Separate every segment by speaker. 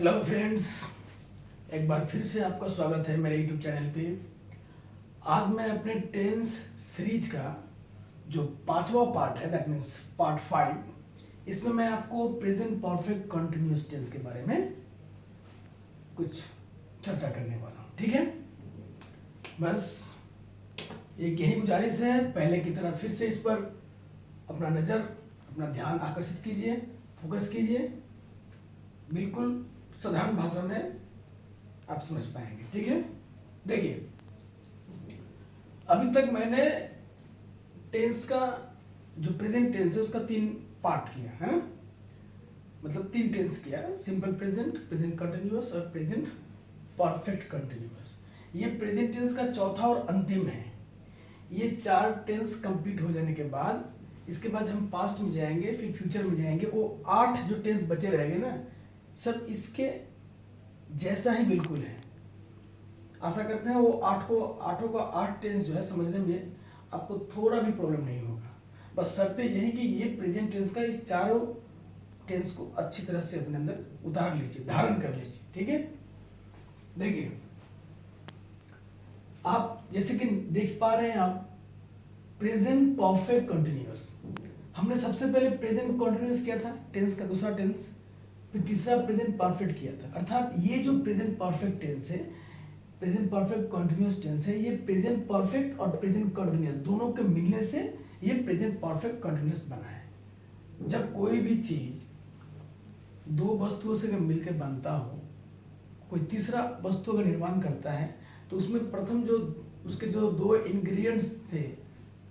Speaker 1: Hello friends, एक बार फिर से आपका स्वागत है मेरे यूट्यूब चैनल पे। आज मैं अपने टेंस सीरीज का जो पांचवा पार्ट है, दैट मीन्स पार्ट 5, इसमें मैं आपको प्रेजेंट परफेक्ट कंटिन्यूअस टेंस के बारे में कुछ चर्चा करने वाला हूँ। ठीक है, बस एक यही गुजारिश है, पहले की तरह फिर से इस पर अपना नज़र, अपना ध्यान आकर्षित कीजिए, फोकस कीजिए। बिल्कुल साधारण भाषा में आप समझ पाएंगे। ठीक है, देखिए अभी तक मैंने टेंस का जो प्रेजेंट टेंस है उसका 3 पार्ट किया है ना, मतलब 3 टेंस किया, सिंपल प्रेजेंट, प्रेजेंट कंटिन्यूअस और प्रेजेंट परफेक्ट कंटिन्यूअस। ये प्रेजेंट टेंस का चौथा और अंतिम है। ये 4 टेंस कंप्लीट हो जाने के बाद इसके बाद हम पास्ट में जाएंगे, फिर फ्यूचर में जाएंगे। वो 8 जो टेंस बचे रहेंगे ना, सब इसके जैसा ही बिल्कुल है। आशा करते हैं वो आठों का 8 टेंस जो है समझने में आपको थोड़ा भी प्रॉब्लम नहीं होगा। बस शर्त यही कि ये प्रेजेंट टेंस का इस चारों टेंस को अच्छी तरह से अपने अंदर उतार लीजिए, धारण कर लीजिए। ठीक है, देखिए आप जैसे कि देख पा रहे हैं आप प्रेजेंट परफेक्ट कंटिन्यूअस। हमने सबसे पहले प्रेजेंट कंटिन्यूअस किया था, टेंस का दूसरा टेंस, फिर तीसरा प्रेजेंट परफेक्ट किया था। अर्थात ये जो प्रेजेंट परफेक्ट टेंस है, प्रेजेंट परफेक्ट कंटिन्यूअस टेंस है, ये प्रेजेंट परफेक्ट और प्रेजेंट कंटिन्यूअस दोनों के मिलने से ये प्रेजेंट परफेक्ट कंटिन्यूअस बना है। जब कोई भी चीज 2 वस्तुओं से मिलकर बनता हो, कोई तीसरा वस्तु का निर्माण करता है, तो उसमें प्रथम जो उसके जो 2 इंग्रेडिएंट्स थे,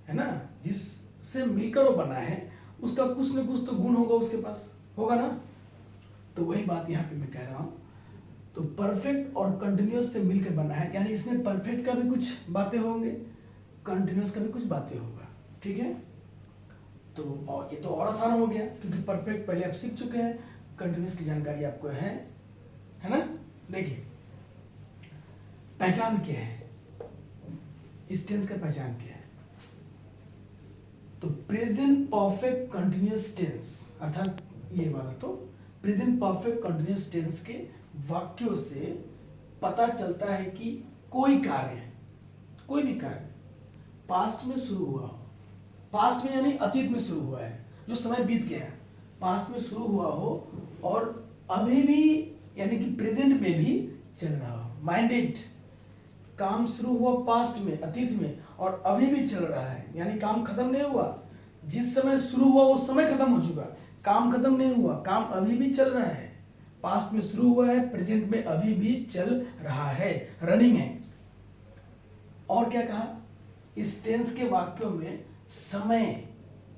Speaker 1: है ना, जिससे मिलकर वो बना है, उसका कुछ न कुछ तो गुण होगा, उसके पास होगा ना। तो वही बात यहाँ पे मैं कह रहा हूँ। तो परफेक्ट और कंटिन्यूअस से मिलकर बना है, यानी इसमें परफेक्ट का भी कुछ बातें होंगे, कंटिन्यूअस का भी कुछ बातें होगा। ठीक है, तो और ये तो और आसान हो गया क्योंकि परफेक्ट पहले आप सीख चुके हैं, कंटिन्यूअस की जानकारी आपको है ना। देखिए पहचान क्या है, इस टेंस का पहचान क्या है। तो प्रेजेंट परफेक्ट कंटिन्यूअस टेंस, अर्थात ये वाला तो प्रेजेंट परफेक्ट कंटिन्यूअस टेंस के वाक्यों से पता चलता है कि कोई कार्य, कोई भी कार्य पास्ट में शुरू हुआ हो, पास्ट में यानी अतीत में शुरू हुआ है, जो समय बीत गया, पास्ट में शुरू हुआ हो और अभी भी यानी कि प्रेजेंट में भी चल रहा हो। माइंडेड, काम शुरू हुआ पास्ट में, अतीत में, और अभी भी चल रहा है, यानी काम खत्म नहीं हुआ। जिस समय शुरू हुआ वो समय खत्म हो चुका, काम खत्म नहीं हुआ, काम अभी भी चल रहा है। पास्ट में शुरू हुआ है, प्रेजेंट में अभी भी चल रहा है, रनिंग है। और क्या कहा, इस टेंस के वाक्यों में समय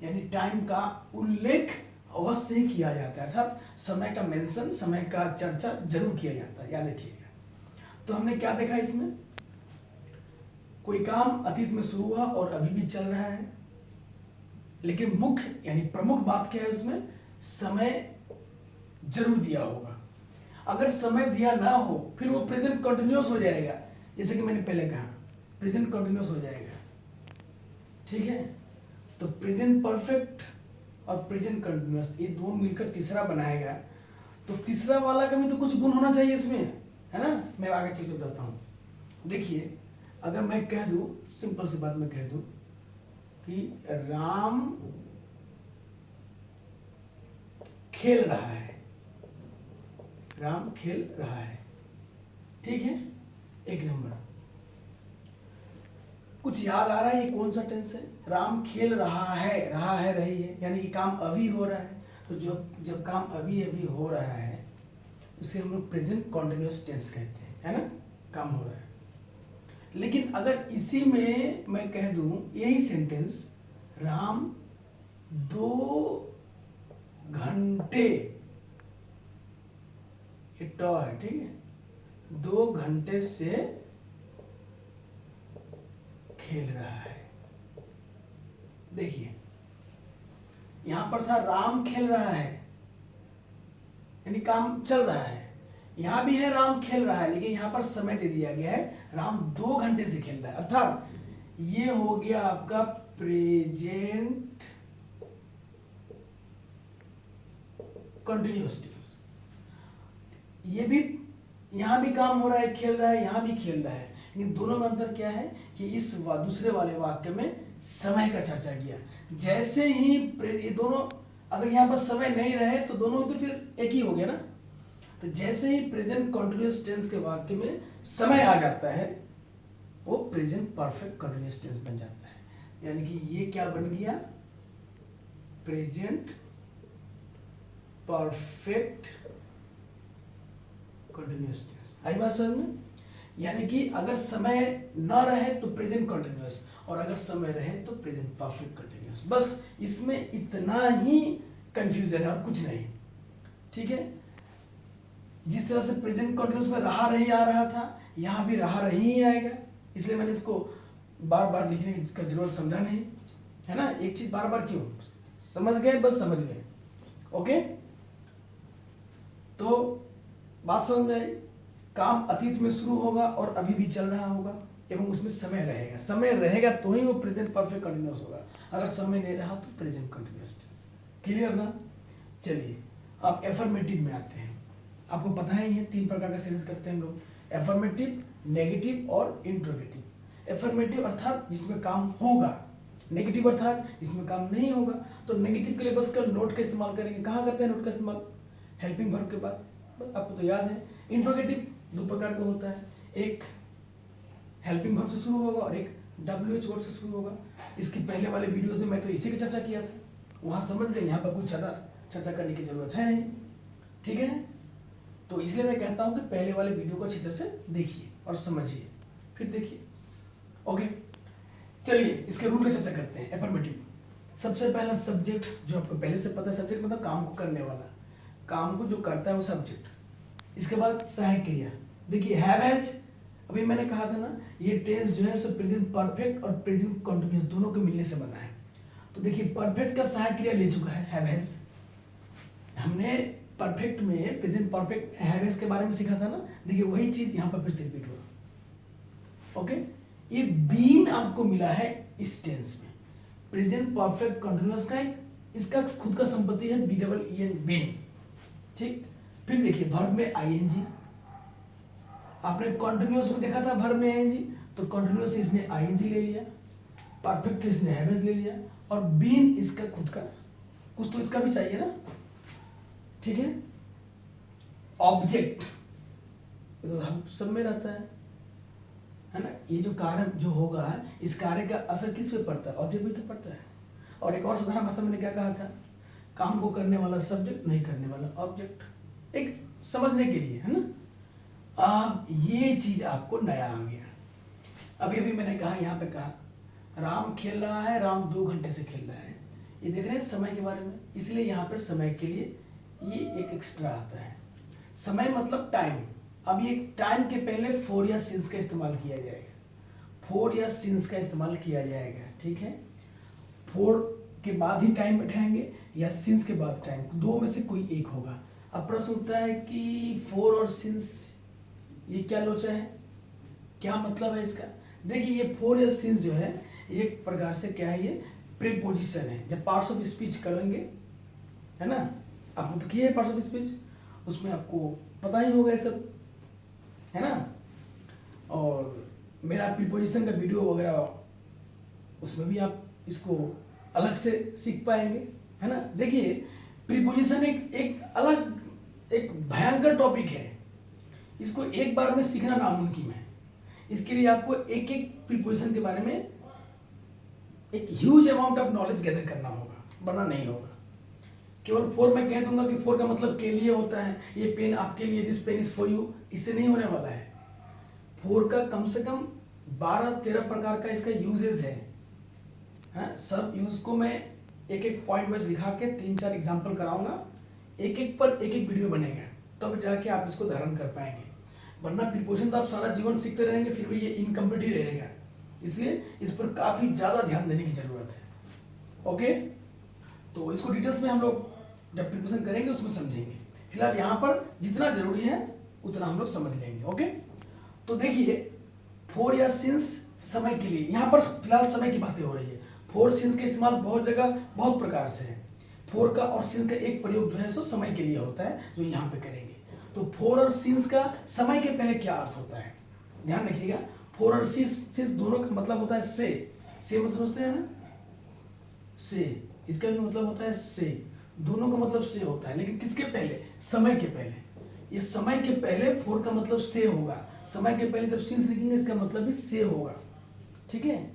Speaker 1: यानी टाइम का उल्लेख अवश्य ही किया जाता है, अर्थात समय का मेंशन, समय का चर्चा जरूर किया जाता है, याद रखिएगा। तो हमने क्या देखा इसमें, कोई काम अतीत में शुरू हुआ और अभी भी चल रहा है, लेकिन मुख्य यानी प्रमुख बात क्या है, उसमें समय जरूर दिया होगा। अगर समय दिया ना हो फिर वो प्रेजेंट कंटिन्यूअस हो जाएगा, जैसे कि मैंने पहले कहा प्रेजेंट कंटिन्यूअस हो जाएगा। ठीक है, तो प्रेजेंट परफेक्ट और प्रेजेंट कंटिन्यूअस ये दो मिलकर तीसरा बनाएगा। तो तीसरा वाला का भी तो कुछ गुण होना चाहिए इसमें, है ना। मैं आगे चीज बताता हूँ। देखिए अगर मैं कह दूं, सिंपल सी बात मैं कह दूं कि राम खेल रहा है, राम खेल रहा है, ठीक है, 1 नंबर। कुछ याद आ रहा है ये कौन सा टेंस है, राम खेल रहा है रही है, यानी कि काम अभी हो रहा है। तो जब काम अभी अभी हो रहा है उसे हम लोग प्रेजेंट कॉन्टिन्यूअस टेंस कहते हैं, है ना, काम हो रहा है। लेकिन अगर इसी में मैं कह दूं यही सेंटेंस, राम 2 घंटे, है ठीक है, 2 घंटे से खेल रहा है। देखिए यहां पर था राम खेल रहा है, यानी काम चल रहा है। यहां भी है राम खेल रहा है, लेकिन यहां पर समय दे दिया गया है, राम 2 घंटे से खेल रहा है। अर्थात ये हो गया आपका प्रेजेंट कंटिन्यूअस टेंस। ये भी यहाँ भी काम हो रहा है, खेल रहा है, यहाँ भी खेल रहा है, लेकिन दोनों में अंतर क्या है कि इस दूसरे वाले वाक्य में समय का चर्चा किया। जैसे ही ये दोनों, अगर यहाँ पर समय नहीं रहे तो दोनों तो फिर एक ही हो गया ना। तो जैसे ही प्रेजेंट कंटिन्यूअस टेंस के वाक्य में समय आ जाता है वो प्रेजेंट परफेक्ट कंटिन्यूअस टेंस बन जाता है। यानी कि ये क्या बन गया, प्रेजेंट परफेक्ट कंटिन्यूअस टेंस। आई बात समझ में? यानी कि अगर समय न रहे तो प्रेजेंट कंटिन्यूअस, और अगर समय रहे तो प्रेजेंट परफेक्ट कंटिन्यूअस। बस इसमें इतना ही कंफ्यूजन है और कुछ नहीं, ठीक है। जिस तरह से प्रेजेंट कंटिन्यूअस में रहा रही आ रहा था, यहाँ भी रहा रही ही आएगा, इसलिए मैंने इसको बार बार लिखने की जरूरत समझा नहीं, है ना। एक चीज बार बार क्यों, समझ गए, बस समझ गए, ओके। तो बात समझ में आई, काम अतीत में शुरू होगा और अभी भी चल रहा होगा एवं उसमें समय रहेगा। समय रहेगा तो ही वो प्रेजेंट परफेक्ट कंटिन्यूअस होगा, अगर समय नहीं रहा तो प्रेजेंट कंटिन्यूअस टेंस। क्लियर ना? चलिए अब एफर्मेटिव में आते हैं। आपको पता ही है 3 प्रकार का सेंटेंस करते हैं हम लोग, एफर्मेटिव, नेगेटिव और इंट्रोगेटिव। एफर्मेटिव अर्थात जिसमें काम होगा, नेगेटिव अर्थात जिसमें काम नहीं होगा। तो नेगेटिव के लिए बस कल नोट का इस्तेमाल करेंगे। कहाँ करते हैं नोट का इस्तेमाल? हेल्पिंग वर्ब के बाद, आपको तो याद है। इंट्रोगेटिव 2 प्रकार का होता है, एक हेल्पिंग वर्ब से शुरू होगा और एक WH वर्ड से शुरू होगा। इसके पहले वाले वीडियोस में मैं तो इसी की चर्चा किया था, वहाँ समझ गए, यहाँ पर कुछ ज़्यादा चर्चा करने की जरूरत है नहीं, ठीक है। तो इसलिए मैं कहता हूँ कि पहले वाले वीडियो को अच्छी तरह से देखिए और समझिए, फिर देखिए, ओके। चलिए इसके रूल की चर्चा करते हैं। एफर्मेटिव, सबसे पहला सब्जेक्ट, जो आपको पहले से पता है, सब्जेक्ट मतलब काम को करने वाला, काम को जो करता है वो सब्जेक्ट। इसके बाद सहायक क्रिया, देखिए हैव हैज, अभी मैंने कहा था ना, ये टेंस जो है सो प्रेजेंट परफेक्ट और प्रेजेंट कंटिन्यूअस दोनों के मिलने से बना है। तो देखिए परफेक्ट का सहायक क्रिया ले चुका है हैव हैज। हमने परफेक्ट में प्रेजेंट परफेक्ट हैव हैज के बारे में सीखा था ना, देखिए वही चीज यहाँ पर फिर से रिपीट हुआ, ओके। ये बीन आपको मिला है इस टेंस में, प्रेजेंट परफेक्ट कंटिन्यूअस का एक इसका खुद का संपत्ति है BEEN, बीन, ठीक। फिर देखिए वर्ब में ING, आपने कंटिन्यूअस में देखा था वर्ब में ING, तो कंटिन्यूअस इसने ING ले लिया, परफेक्ट इसने हैव हैज ले लिया, और बीन इसका खुद का, कुछ तो इसका भी चाहिए ना, ठीक है। ऑब्जेक्ट तो हम सब में रहता है ना। ये जो कार्य जो होगा, इस कार्य का असर किस पे पड़ता है? ऑब्जेक्ट भी तो पड़ता है। और एक और साधारण भाषा में क्या कहा था, काम को करने वाला सब्जेक्ट, नहीं करने वाला ऑब्जेक्ट, एक समझने के लिए, है ना। अब ये चीज आपको नया आ गया। अभी अभी मैंने कहा, यहाँ पे कहा राम खेल रहा है, राम 2 घंटे से खेल रहा है, ये देख रहे हैं समय के बारे में, इसलिए यहाँ पर समय के लिए ये एक एक्स्ट्रा आता है। समय मतलब टाइम। अब ये टाइम के पहले फोर या सिंस का इस्तेमाल किया जाएगा, फोर या सिंस का इस्तेमाल किया जाएगा, ठीक है। फोर के बाद ही टाइम बैठाएंगे या सिंस के बाद टाइम, दो में से कोई एक होगा। अब प्रश्न उठता है कि फोर और सिंस ये क्या लोचा है, क्या मतलब है इसका? देखिए ये फोर या सिंस जो है एक प्रकार से क्या है, ये प्रीपोजिशन है। जब पार्ट्स ऑफ स्पीच करेंगे, है ना, आपको तो किया है पार्ट्स ऑफ स्पीच, उसमें आपको पता ही होगा ये सब, है ना। और मेरा प्रीपोजिशन का वीडियो वगैरह उसमें भी आप इसको अलग से सीख पाएंगे, है ना। देखिए प्रीपोजिशन एक अलग एक भयंकर टॉपिक है, इसको एक बार में सीखना नामुमकिन है। इसके लिए आपको एक एक प्रीपोजिशन के बारे में एक huge amount of knowledge gather करना होगा, वरना नहीं होगा। केवल फोर मैं कह दूंगा कि फोर का मतलब के लिए होता है, ये पेन आपके लिए, this pen is for you, इससे नहीं होने वाला है। फोर का कम से कम 12-13 प्रकार का इसका यूजेस है, हाँ। सब यूज को मैं एक एक पॉइंट वाइज दिखा के 3-4 एग्जाम्पल कराऊंगा, एक एक पर एक एक वीडियो बनेगा, तब जाके आप इसको धारण कर पाएंगे। वरना प्रीपोजिशन तो आप सारा जीवन सीखते रहेंगे, फिर भी ये इनकम्प्लीट ही रहेगा। इसलिए इस पर काफी ज्यादा ध्यान देने की जरूरत है, ओके। तो इसको डिटेल्स में हम लोग जब प्रिपरेशन करेंगे उसमें समझेंगे। फिलहाल यहाँ पर जितना जरूरी है उतना हम लोग समझ लेंगे, ओके। तो देखिए फोर या सिंस समय के लिए, यहाँ पर फिलहाल समय की बातें हो रही है। फोर सिंस का इस्तेमाल बहुत जगह बहुत प्रकार से है। फोर का और सिंस का एक प्रयोग जो है सो समय के लिए होता है, जो यहाँ पे करेंगे। तो फोर और सिंस का समय के पहले क्या अर्थ होता है, ध्यान रखिएगा। फोर और सिंस दोनों का मतलब होता है से मतलब समझते हैं ना, से, इसका भी मतलब होता है से, दोनों का मतलब से होता है, लेकिन किसके पहले, समय के पहले। ये समय के पहले फोर का मतलब से होगा, समय के पहले जब सिंस लिखेंगे इसका मतलब भी से होगा, ठीक है।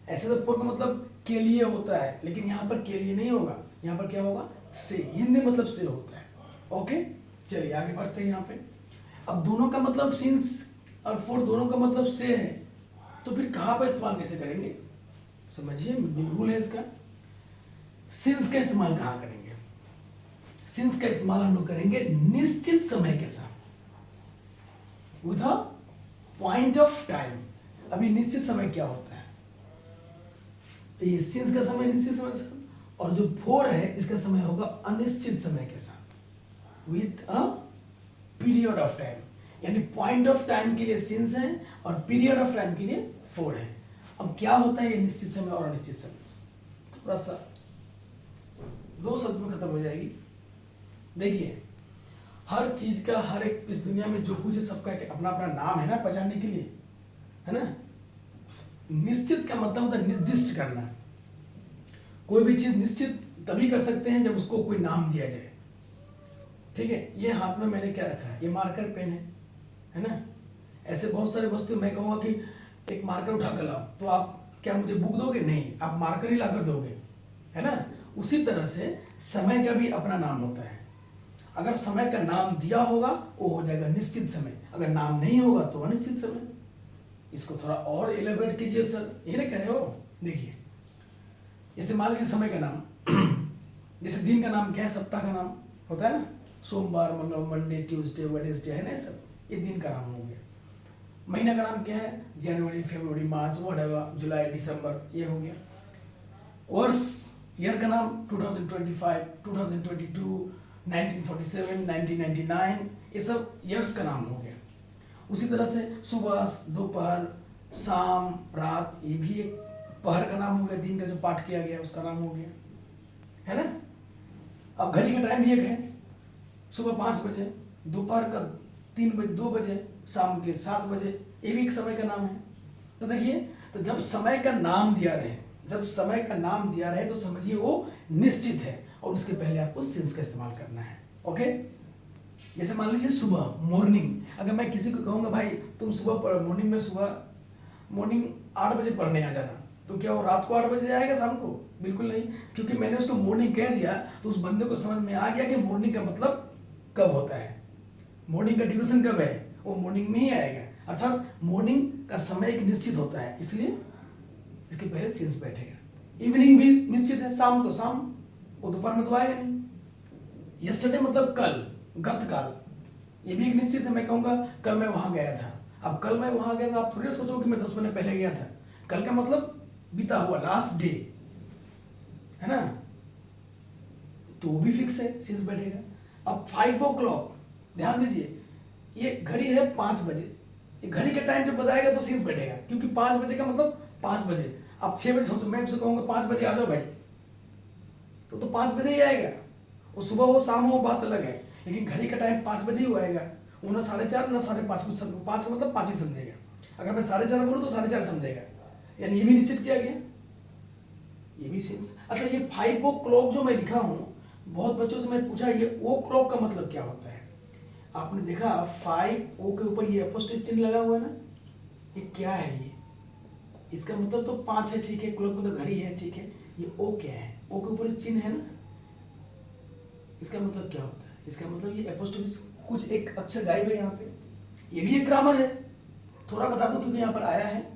Speaker 1: ऐसे तो फोर का मतलब के लिए होता है, लेकिन यहाँ पर के लिए नहीं होगा, यहाँ पर क्या होगा, से, हिंदी मतलब से होता है। ओके, चलिए आगे बढ़ते हैं। यहाँ पे अब दोनों का मतलब सिंस और फोर दोनों का मतलब से है, तो फिर कहाँ पर इस्तेमाल कैसे करेंगे, समझिए रूल है इसका। सिंस का इस्तेमाल कहाँ करेंगे, सिंस का इस्तेमाल हम लोग करेंगे निश्चित समय के साथ, with a point of time. अभी निश्चित समय क्या होता है, ये सिंस का समय निश्चित समय के साथ, और जो फोर है इसका समय होगा अनिश्चित समय के साथ, with a period of time. यानी पॉइंट ऑफ टाइम के लिए सिंस है और पीरियड ऑफ टाइम के लिए फोर है। अब क्या होता है ये निश्चित समय और अनिश्चित समय, थोड़ा सा दो शब्द में खत्म हो जाएगी। देखिए, हर चीज का, हर एक इस दुनिया में जो कुछ है सबका अपना अपना नाम है ना पहचानने के लिए, है ना। निश्चित का मतलब होता है निर्दिष्ट करना। कोई भी चीज निश्चित तभी कर सकते हैं जब उसको कोई नाम दिया जाए, ठीक है। ये हाथ में मैंने क्या रखा है, ये मार्कर पेन है ना। ऐसे बहुत सारे वस्तु, मैं कहूँगा कि एक मार्कर उठा कर लाओ, तो आप क्या मुझे बुक दोगे, नहीं, आप मार्कर ही लाकर दोगे, है ना। उसी तरह से समय का भी अपना नाम होता है। अगर समय का नाम दिया होगा वो हो जाएगा निश्चित समय, अगर नाम नहीं होगा तो अनिश्चित समय। इसको थोड़ा और एलेबरेट कीजिए सर, ये ना कह रहे हो। देखिए, जैसे मान लीजिए समय का नाम जैसे दिन का नाम क्या है, सप्ताह का नाम होता है ना, सोमवार, मंगल, मंडे, ट्यूसडे, वेडनेसडे, है ना, सब ये दिन का नाम हो गया। महीना का नाम क्या है, जनवरी, फरवरी, मार्च, व्हाटएवर, जुलाई, दिसंबर, ये हो गया। वर्ष, ईयर का नाम 2025, 2022, 1947, 1999, ये सब ईयर्स का नाम हो गया। उसी तरह से सुबह, दोपहर, शाम, रात, ये भी एक पहर का नाम हो गया, दिन का जो पाठ किया गया उसका नाम हो गया, है ना। अब घड़ी का टाइम भी एक है, सुबह 5 बजे, दोपहर का 3 बजे, 2 बजे, शाम के 7 बजे, ये भी एक समय का नाम है। तो देखिए, तो जब समय का नाम दिया रहे, जब समय का नाम दिया रहे तो समझिए वो निश्चित है, और उसके पहले आपको सिंस का इस्तेमाल करना है। ओके, जैसे मान लीजिए सुबह, मॉर्निंग, अगर मैं किसी को कहूँगा भाई तुम सुबह मॉर्निंग में, सुबह मॉर्निंग 8 बजे पढ़ने आ जाना, तो क्या वो रात को 8 बजे जाएगा, शाम को? बिल्कुल नहीं, क्योंकि मैंने उसको मॉर्निंग कह दिया तो उस बंदे को समझ में आ गया कि मॉर्निंग का मतलब कब होता है, मॉर्निंग का ड्यूरेशन कब है, वो मॉर्निंग में ही आएगा। अर्थात मॉर्निंग का समय एक निश्चित होता है, इसलिए इसके पहले सिंस बैठेगा। इवनिंग भी निश्चित है, शाम तो शाम, वो दोपहर में तो आएगा नहीं। यस्टरडे मतलब कल, गतकाल, ये भी एक निश्चित है। मैं कहूँगा कल मैं वहां गया था, अब कल मैं वहां गया था, आप थोड़ी सोचो कि मैं 10 मिनट पहले गया था। कल का मतलब बीता हुआ, लास्ट डे, है ना, तो वो भी फिक्स है, सिंस बैठेगा। अब 5 o'clock, ध्यान दीजिए, ये घड़ी है 5 बजे, ये घड़ी का टाइम जब बताएगा तो सिंस बैठेगा, क्योंकि 5 बजे का मतलब 5 बजे। अब 6 बजे सोचो, मैं उससे कहूँगा 5 बजे आ जाओ भाई, तो 5 बजे ही आएगा। वो सुबह हो, शाम हो, बात अलग है, लेकिन घड़ी का टाइम 5 बजे ही आएगा। वो ना 4:30 ना 5:30, कुछ 5 मतलब 5 ही समझेगा। अगर मैं 4:30 बोलूँ तो 4:30 समझेगा, यानी ये भी निश्चित किया गया, ये भी सिंस। अच्छा, ये 5 o'clock जो मैं लिखा हूँ, बहुत बच्चों से मैं पूछा ये ओ क्लॉक का मतलब क्या होता है। आपने देखा 5 ओ के ऊपर ये अपोस्ट्रोफी चिन्ह लगा हुआ है ना, ये क्या है, ये इसका मतलब तो 5 है, ठीक है, क्लॉक मतलब घड़ी है, ठीक है। ये ओ क्या है, ओ के ऊपर चिन्ह है ना, इसका मतलब क्या होता है, इसका मतलब ये अपोस्ट्रोफी कुछ एक अक्षर गायब है यहाँ पे, ये भी एक ग्रामर है। थोड़ा बता दो क्योंकि यहाँ पर आया है।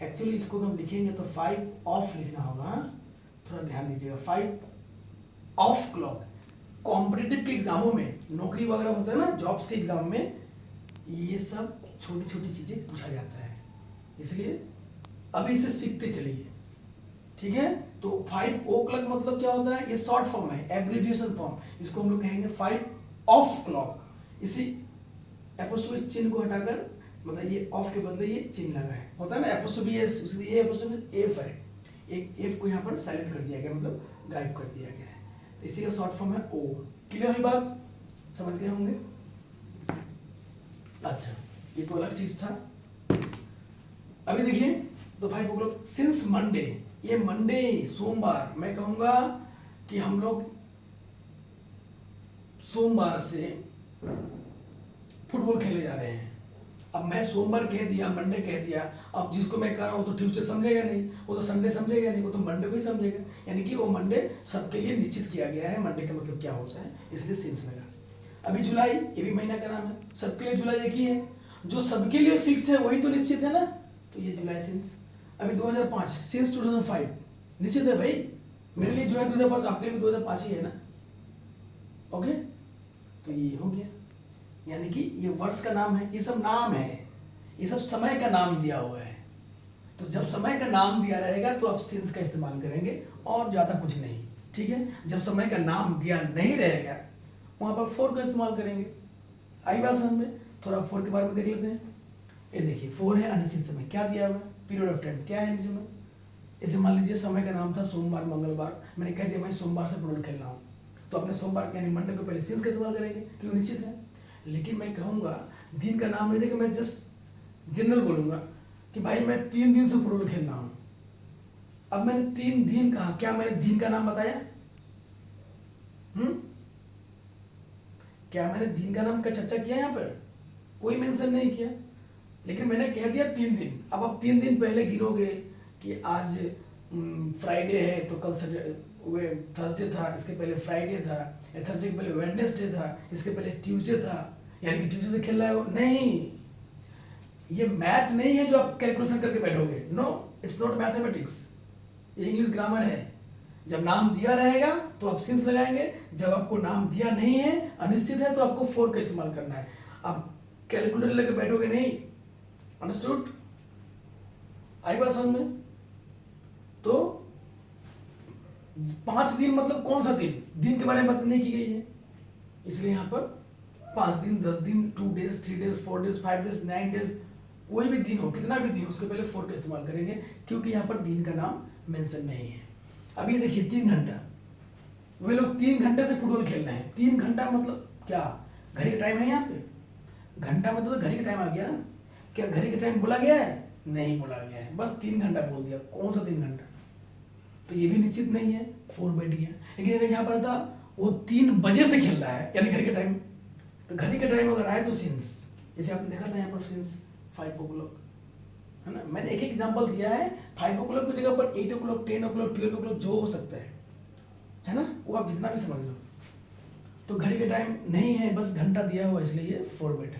Speaker 1: एक्चुअली इसको हम लिखेंगे तो 5 ऑफ लिखना होगा, थोड़ा ध्यान दीजिएगा। 5 ऑफ क्लॉक, कॉम्पिटिटिव के एग्जामों में, नौकरी वगैरह होता है ना, जॉब्स के एग्जाम में, ये सब छोटी छोटी चीजें पूछा जाता है, इसलिए अभी से सीखते चलिए, ठीक है। तो 5 ओ क्लॉक मतलब क्या होता है, ये शॉर्ट फॉर्म है, एब्रिविएशन फॉर्म, इसको हम लोग कहेंगे 5 ऑफ क्लॉक। इसी एपोस्ट्रोफी चिन्ह को हटाकर, मतलब ये ऑफ के बदले ये चिन्ह लगा है, होता है ना एपोस्ट्रोफी एस, ये एपोस्ट्रोफी एफ है, एक एफ को यहाँ पर साइलेंट कर दिया गया, मतलब गायब कर दिया गया है, इसी का शॉर्ट फॉर्म है ओ। क्लियर हुई बात, समझ गए होंगे। अच्छा, ये तो अलग चीज था। अभी देखिए, तो 5 o'clock सिंस मंडे, ये मंडे सोमवार, मैं कहूंगा कि हम लोग सोमवार से फुटबॉल खेले जा रहे हैं। अब मैं सोमवार कह दिया, मंडे कह दिया, अब जिसको मैं कह रहा हूँ तो ट्यूसडे समझेगा नहीं, वो तो संडे समझेगा नहीं, वो तो मंडे को ही समझेगा। यानी कि वो मंडे सबके लिए निश्चित किया गया है, मंडे का मतलब क्या होता है, इसलिए सिंस लगा। अभी जुलाई, ये भी महीना का नाम है, सबके लिए जुलाई एक ही है, जो सबके लिए फिक्स है वही तो निश्चित है ना, तो ये जुलाई सिंस। अभी 2005 सिंस 2005 निश्चित है भाई, मेरे लिए जो है 2005, आपके लिए भी 2005 ही है ना। ओके, तो ये हो गया, यानी कि ये वर्ष का नाम है, ये सब नाम है, ये सब समय का नाम दिया हुआ है। तो जब समय का नाम दिया रहेगा तो आप सिंस का इस्तेमाल करेंगे और ज्यादा कुछ नहीं, ठीक है। जब समय का नाम दिया नहीं रहेगा वहां पर फोर का इस्तेमाल करेंगे। आई बात समझ में? थोड़ा फोर के बारे में देख लेते हैं। ये देखिए, फोर है अनिश्चित समय, क्या दिया हुआ, पीरियड ऑफ टाइम, क्या है अनिश्चित समय। इसे मान लीजिए समय का नाम था सोमवार मंगलवार, मैंने कह दिया मैं सोमवार से फुटबॉल खेल रहा हूँ, तो अपने सोमवार यानी मंडे को पहले सिंस का इस्तेमाल करेंगे क्योंकि निश्चित है। लेकिन मैं कहूँगा दिन का नाम नहीं देगा, मैं जस्ट जनरल बोलूँगा कि भाई मैं 3 दिन से फुटबॉल खेल रहा हूँ। अब मैंने 3 दिन कहा, क्या मैंने दिन का नाम बताया? क्या मैंने दिन का नाम का चर्चा किया यहाँ पर? कोई मेंशन नहीं किया, लेकिन मैंने कह दिया 3 दिन। अब आप 3 दिन पहले गिनोगे कि आज फ्राइडे है तो कल थर्सडे था, इसके पहले फ्राइडे था, या थर्सडे के पहले वेडनेसडे था, इसके पहले ट्यूसडे था, यानी कि ट्यूसडे से खेल रहा है वो। नहीं, ये मैथ नहीं है जो आप कैलकुलेशन करके बैठोगे। नो, इट्स नॉट मैथमेटिक्स, ये इंग्लिश ग्रामर है। जब नाम दिया रहेगा तो आप सिंस लगाएंगे, जब आपको नाम दिया नहीं है, अनिश्चित है, तो आपको फोर का इस्तेमाल करना है। आप कैलकुलेटर लेकर बैठोगे नहीं। अंडरस्टूड? आई बात समझ में? तो 5 दिन मतलब कौन सा दिन, दिन के बारे में बात नहीं की गई है, इसलिए यहां पर 5 दिन, 10 दिन, 2 days, 3 days, 4 days, 5 days, 9 days, कोई भी दिन हो, कितना भी दिन हो, उसके पहले फोर का इस्तेमाल करेंगे क्योंकि यहाँ पर दिन का नाम मेंशन नहीं है। अब ये देखिए 3 घंटा, वे लोग 3 घंटे से फुटबॉल खेल रहे हैं। 3 घंटा मतलब क्या, घड़ी का टाइम है यहाँ पे? घंटा मतलब तो घड़ी का टाइम आ गया ना। क्या घड़ी का टाइम बोला गया है? नहीं बोला गया है, बस 3 घंटा बोल दिया। कौन सा 3 घंटा? तो ये भी निश्चित नहीं है, फोर बैठ गया। लेकिन अगर यहाँ पर था वो 3 बजे से खेल रहा है, यानी घड़ी का टाइम, तो घड़ी का टाइम अगर आए तो सिंस, जैसे आपने देखा था यहाँ पर सिंस 5 o'clock है ना। मैंने एक एग्जांपल दिया है, 5 o'clock की जगह पर 8 o'clock, 10 o'clock, 12 o'clock जो हो सकता है ना, वो आप जितना भी समझ लो। तो घड़ी का टाइम नहीं है, बस घंटा दिया हुआ, इसलिए ये फोर बैठा।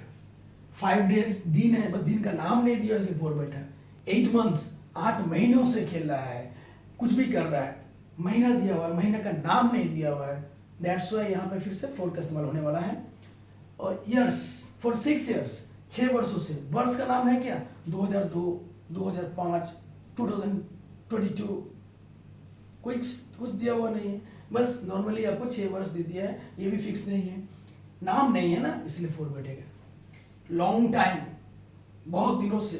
Speaker 1: 5 डेज दिन है, बस दिन का नाम नहीं दिया, इसलिए फोर बैठा। 8 months 8 महीनों से खेल रहा है, कुछ भी कर रहा है, महीना दिया हुआ है, महीने का नाम नहीं दिया हुआ है, दैट्स वाई यहाँ पे फिर से फोर का इस्तेमाल होने वाला है। और ईयर्स, फॉर 6 years, 6 वर्षों से। वर्ष का नाम है क्या? 2002, 2005, 2022, कुछ दिया हुआ नहीं है, बस नॉर्मली आपको 6 वर्ष दे दिया है, ये भी फिक्स नहीं है, नाम नहीं है ना, इसलिए फोर बैठेगा। लॉन्ग टाइम, बहुत दिनों से,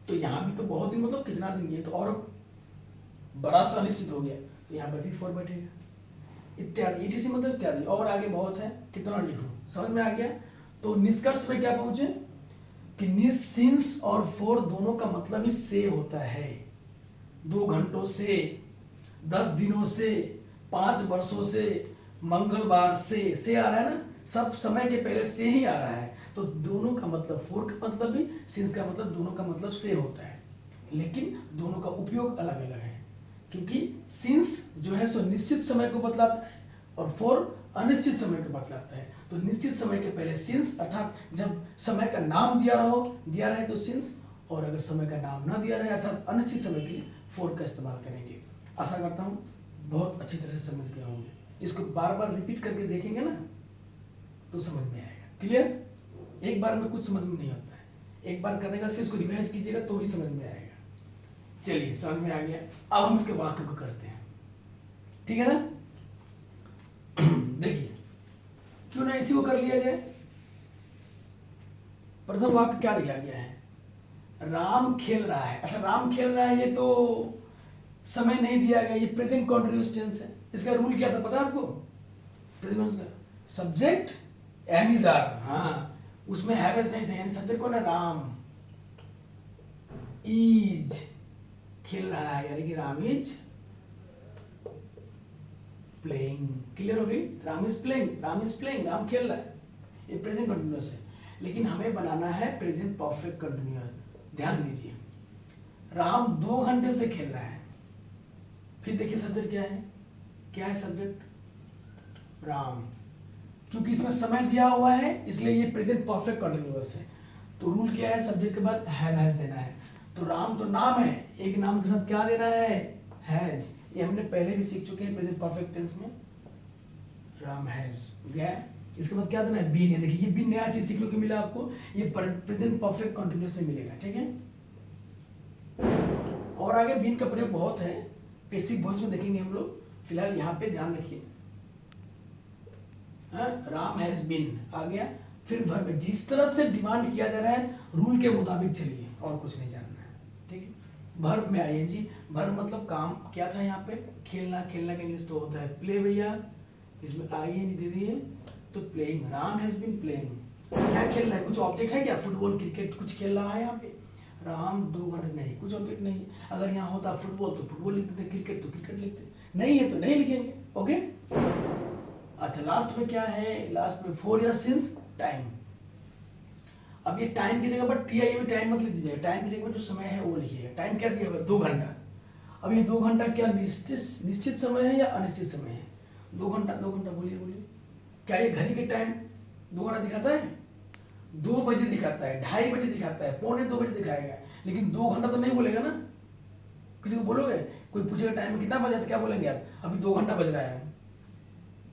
Speaker 1: तो यहाँ भी तो बहुत दिन मतलब कितना दिन, ये तो और बड़ा सा निश्चित हो गया, तो यहाँ पर भी फोर बैठेगा। इत्यादि, ETC मतलब इत्यादि, और आगे बहुत है, कितना लिखो, समझ में आ गया। तो निष्कर्ष में क्या पहुंचे कि निस, सिंस और फोर दोनों का मतलब ही से होता है। 2 घंटों से, 10 दिनों से, 5 वर्षों से, मंगलवार से आ रहा है ना, सब समय के पहले से ही आ रहा है। तो दोनों का मतलब, फोर का मतलब भी, सिंस का मतलब, दोनों का मतलब से होता है, लेकिन दोनों का उपयोग अलग अलग है। क्योंकि सिंस जो है सो निश्चित समय को बतलाता है और फोर अनिश्चित समय को बतलाता है। तो निश्चित समय के पहले सिंस, अर्थात जब समय का नाम दिया रहे तो सिंस, और अगर समय का नाम ना दिया रहे अर्थात अनिश्चित समय के लिए फोर का इस्तेमाल करेंगे। आशा करता हूँ बहुत अच्छी तरह से समझ गए होंगे। इसको बार बार रिपीट करके देखेंगे ना तो समझ में आएगा। क्लियर? एक बार में कुछ समझ में नहीं होता है, एक बार करने का फिर इसको रिवाइज कीजिएगा तो ही समझ में आएगा। चलिए, समझ में आ गया। अब हम इसके वाक्य को करते हैं, ठीक है ना। देखिए, क्यों ना इसी को कर लिया जाए। प्रथम वाक्य क्या दिया गया है? राम खेल रहा है। अच्छा, राम खेल रहा है, ये तो समय नहीं दिया गया, ये प्रेजेंट कॉन्टिन्यूअस टेंस है। इसका रूल क्या था पता है आपको? प्रेजेंट का सब्जेक्ट एम इज आर, हाँ, उसमें हैव नहीं था, यानी सब्जेक्ट कौन है, राम इज खेल रहा है, यानी कि राम इज प्लेइंग। क्लियर हो गई, Ram is playing, Ram is playing, Ram खेल रहा है, ये प्रेजेंट कंटिन्यूअस है। लेकिन हमें बनाना है प्रेजेंट परफेक्ट कंटिन्यूअस। ध्यान दीजिए, राम 2 घंटे से खेल रहा है। फिर देखिए सब्जेक्ट क्या है, क्या है सब्जेक्ट, राम। क्योंकि इसमें समय दिया हुआ है इसलिए ये प्रेजेंट परफेक्ट कंटिन्यूअस है। तो रूल क्या है, सब्जेक्ट के बाद हैज देना है। तो राम तो नाम है, एक नाम के साथ क्या देना है, हैज। ये हमने पहले भी सीख चुके हैं प्रेजेंट परफेक्ट टेंस में, राम हैज गया। इसके बाद क्या देना है, बीन है। देखिए ये भी नया चीज सीखने को मिला आपको, ये प्रेजेंट परफेक्ट कंटिन्यूअस में मिलेगा, ठीक है। और आगे बीन का प्रयोग बहुत है, बेसिक वॉइस में देखेंगे हम लोग। फिलहाल यहाँ पे ध्यान रखिए, राम हैज बीन आ गया। फिर वर्ब, जिस तरह से डिमांड किया जा रहा है रूल के मुताबिक चलिए, और कुछ नहीं जानना है, ठीक है। वर्ब में आइए जी, वर्ब मतलब काम क्या था यहाँ पे, खेलना। खेलना का इंग्लिश तो होता है प्ले भैया, इसमें आईएनजी दे दिए तो playing, Ram has been playing. क्या खेल रहा है, कुछ ऑब्जेक्ट है क्या, फुटबॉल क्रिकेट कुछ खेल रहा है यहाँ पे, राम 2 घंटे, नहीं कुछ ऑब्जेक्ट नहीं है। अगर यहाँ होता फुटबॉल तो फुटबॉल लिखते थे, क्रिकेट तो क्रिकेट लिखते, नहीं है तो नहीं लिखेंगे, ओके। अच्छा लास्ट में क्या है, लास्ट में फॉर या सिंस टाइम। अब ये टाइम की जगह पर टीआई में टाइम मत लिख दीजिएगा, टाइम की जगह पर जो समय है वो लिखिएगा। टाइम क्या दिया हुआ है, 2 घंटा। अब ये 2 घंटा क्या निश्चित समय है या अनिश्चित समय है, 2 घंटा, 2 घंटा बोलिए बोलिए। क्या ये घड़ी के टाइम 2 घंटा दिखाता है, 2 बजे दिखाता है, 2:30 बजे दिखाता है, 1:45 बजे दिखाएगा, लेकिन 2 घंटा तो नहीं बोलेगा ना। किसी को बोलोगे, कोई पूछेगा टाइम कितना बजा तो क्या बोलेंगे आप, अभी 2 घंटा बज रहा है,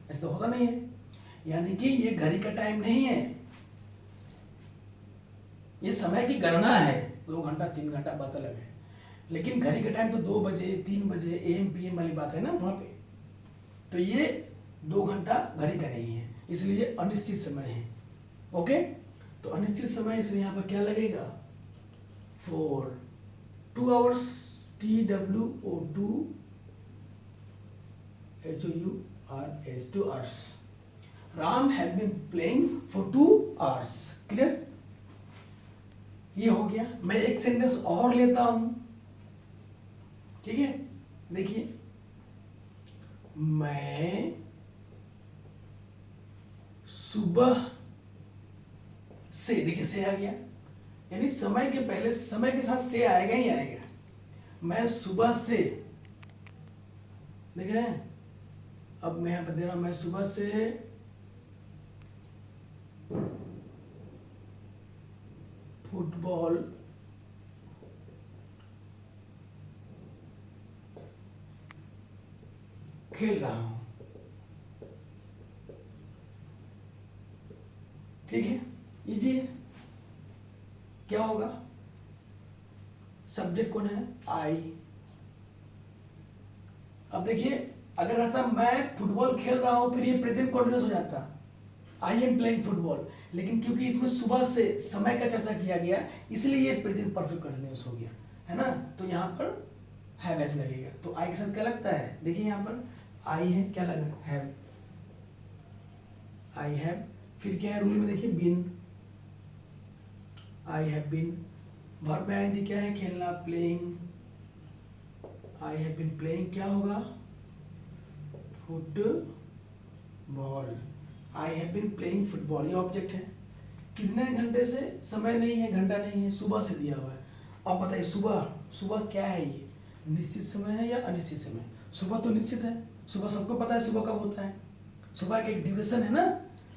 Speaker 1: ऐसा तो होता नहीं है। यानी कि ये घड़ी का टाइम नहीं है, ये समय की गणना है। 2 घंटा 3 घंटा बात अलग है, लेकिन घड़ी का टाइम तो 2 बजे 3 बजे एम पीएम वाली बात है ना वहां पे। तो ये 2 घंटा घड़ी का नहीं है, इसलिए अनिश्चित समय है, ओके। तो अनिश्चित समय, इसलिए यहाँ पर क्या लगेगा, for 2 hours, TWO2 HOURS, 2 hours। Ram has been playing for 2 hours। Clear, ये हो गया। मैं एक सेंटेंस और लेता हूं, ठीक है। देखिए, मैं सुबह से, देखिए से आ गया, यानी समय के पहले समय के साथ से आएगा ही आएगा। मैं सुबह से, देख रहे हैं, अब मैं यहां पर दे रहा हूं, मैं सुबह से फुटबॉल खेल रहा हूं, ठीक है। इजी है। क्या होगा, सब्जेक्ट कौन है, आई। अब देखिए, अगर रहता मैं फुटबॉल खेल रहा हूं, फिर ये प्रेजेंट कॉन्टिन्यूअस हो जाता, आई एम प्लेइंग फुटबॉल। लेकिन क्योंकि इसमें सुबह से समय का चर्चा किया गया, इसलिए ये प्रेजेंट परफेक्ट कंटिन्यूअस हो गया, है ना। तो यहाँ पर हैव एस लगेगा। तो आई के साथ क्या लगता है, देखिए यहाँ पर आई है, क्या लगा, हैव, आई हैव। फिर क्या है रूल में, देखिए been, I have been. Verb में आएंगे क्या है, खेलना, playing, I have been playing. क्या होगा, football, I have been playing football, ये ऑब्जेक्ट है। कितने घंटे से, समय नहीं है, घंटा नहीं है, सुबह से दिया हुआ है। अब बताइए सुबह, सुबह क्या है, ये निश्चित समय है या अनिश्चित समय, सुबह तो निश्चित है, सुबह सबको पता है सुबह कब होता है, सुबह का एक ड्यूरेशन है ना।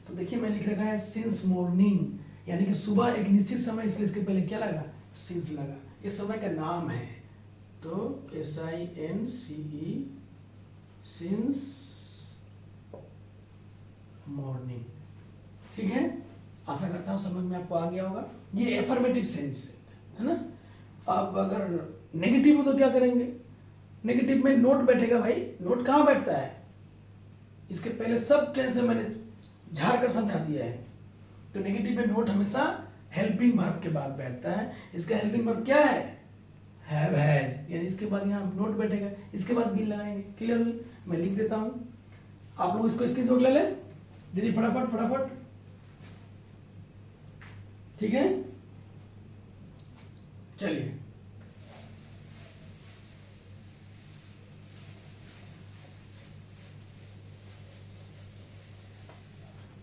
Speaker 1: तो देखिए मैं लिख रखा है सिंस मॉर्निंग, यानी कि सुबह एक निश्चित समय, इसलिए इसके पहले क्या लगा, सिंस लगा। ये समय का नाम है, तो SINCE, सिंस मॉर्निंग, ठीक है। आशा करता हूँ समझ में आपको आ गया होगा। ये एफर्मेटिव सेंस है ना। अब अगर नेगेटिव हो तो क्या करेंगे, नेगेटिव में नोट बैठेगा भाई, नोट कहाँ बैठता है, इसके पहले सब टेंस से मैंने झाड़ कर समझा दिया है। तो नेगेटिव में नोट हमेशा हेल्पिंग वर्ब के बाद बैठता है। इसका हेल्पिंग वर्ब क्या है, हैव हैज, यानी इसके बाद यहाँ नोट बैठेगा, इसके बाद बिल लगाएंगे। क्लियर हुई, मैं लिख देता हूँ, आप लोग इसको स्क्रीनशॉट ले लें दीदी, फटाफट फटाफट। ठीक है, चलिए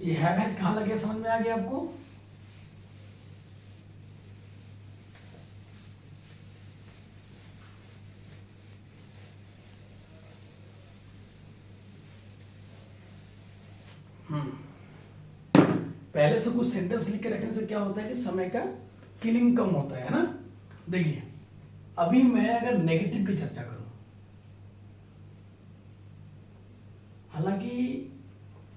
Speaker 1: ये हैव कहां लगे, समझ में आ गया आपको? पहले से कुछ सेंटेंस लिख के रखने से क्या होता है कि समय का किलिंग कम होता है ना। देखिए अभी मैं अगर नेगेटिव की चर्चा करूं, हालांकि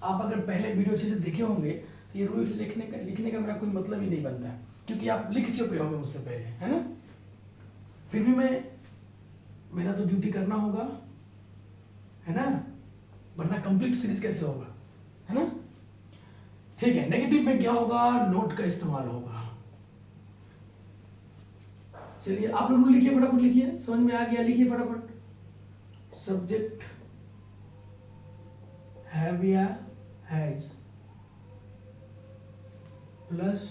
Speaker 1: आप अगर पहले वीडियो अच्छे से देखे होंगे तो ये रूल्स लिखने का मेरा कोई मतलब ही नहीं बनता है, क्योंकि आप लिख चुके होंगे मुझसे पहले, है ना। फिर भी मेरा तो ड्यूटी करना होगा, है ना, वरना कंप्लीट सीरीज कैसे होगा, है ना। ठीक है, नेगेटिव में क्या होगा, नोट का इस्तेमाल होगा। चलिए आप लोग लिखिए, फटाफट लिखिए, समझ में आ गया, लिखिए फटाफट। सब्जेक्ट हैव या हैज प्लस